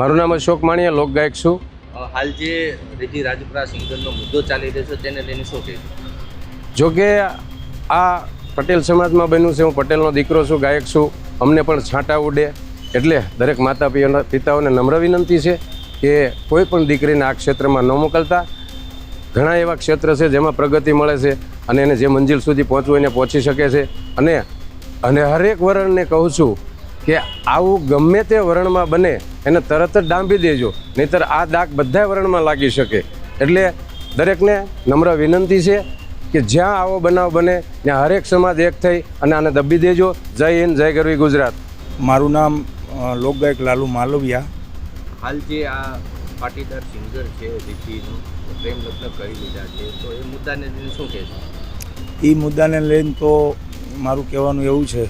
મારું નામ અશોક માણિયા, લોકગાયક છું. હાલ જે રીતિ રાજપુરા સિંગરનો મુદ્દો ચાલી રહ્યો છે તેને લઈને શું કહેશું? જોકે આ પટેલ સમાજમાં બન્યું છે. હું પટેલનો દીકરો છું, ગાયક છું. અમને પણ છાંટા ઉડે એટલે દરેક માતા પિતાઓને નમ્ર વિનંતી છે કે કોઈ પણ દીકરીને આ ક્ષેત્રમાં ન મોકલતા. ઘણા એવા ક્ષેત્ર છે જેમાં પ્રગતિ મળે છે અને એને જે મંજિલ સુધી પહોંચવું એને પહોંચી શકે છે. અને હરેક વર્ણને કહું છું કે આવું ગમે તે વર્ણમાં બને એને તરત જ ડાંબી દેજો, નહીંતર આ દાગ બધા વર્ણમાં લાગી શકે. એટલે દરેકને નમ્ર વિનંતી છે કે જ્યાં આવો બનાવ બને ત્યાં હરેક સમાજ એક થઈ અને આને દબી દેજો. જય હિન્દ, જય ગરવી ગુજરાત. મારું નામ લોકગાયક લાલુ માલવિયા. હાલ જે આ પાટીદાર સિંગર છે રીતિનું પ્રેમ લગ્ન કરી લીધા છે, તો એ મુદ્દાને લઈને શું કહેશો? એ મુદ્દાને લઈને તો મારું કહેવાનું એવું છે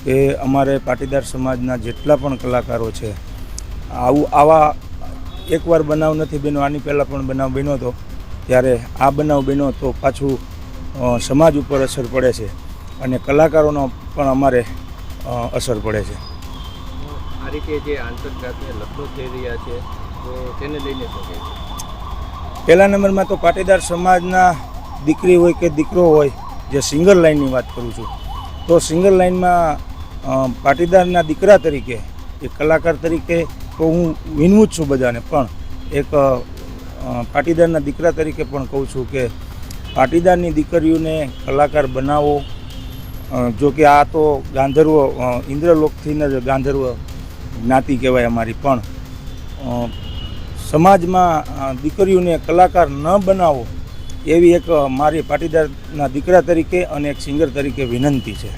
કે અમારે પાટીદાર સમાજના જેટલા પણ કલાકારો છે આવા એકવાર બનાવ નથી બન્યો. આની પહેલાં પણ બનાવ બન્યો હતો. ત્યારે આ બનાવ બન્યો તો પાછું સમાજ ઉપર અસર પડે છે અને કલાકારોનો પણ અમારે અસર પડે છે. આ રીતે જે આંતરજાતીય લગ્નો થઈ રહ્યા છે તો તેને લઈને શું કહેશો? પહેલા નંબરમાં તો પાટીદાર સમાજના દીકરી હોય કે દીકરો હોય, જે સિંગર લાઇનની વાત કરું છું, તો સિંગર લાઇનમાં પાટીદારના દીકરા તરીકે, એક કલાકાર તરીકે તો હું વિનવું જ છું બધાને, પણ એક પાટીદારના દીકરા તરીકે પણ કહું છું કે પાટીદારની દીકરીઓને કલાકાર બનાવો. જો કે આ તો ગાંધર્વ ઇન્દ્રલોકથી જ ગાંધર્વ જ્ઞાતિ કહેવાય અમારી, પણ સમાજમાં દીકરીઓને કલાકાર ન બનાવો એવી એક મારી પાટીદારના દીકરા તરીકે અને એક સિંગર તરીકે વિનંતી છે.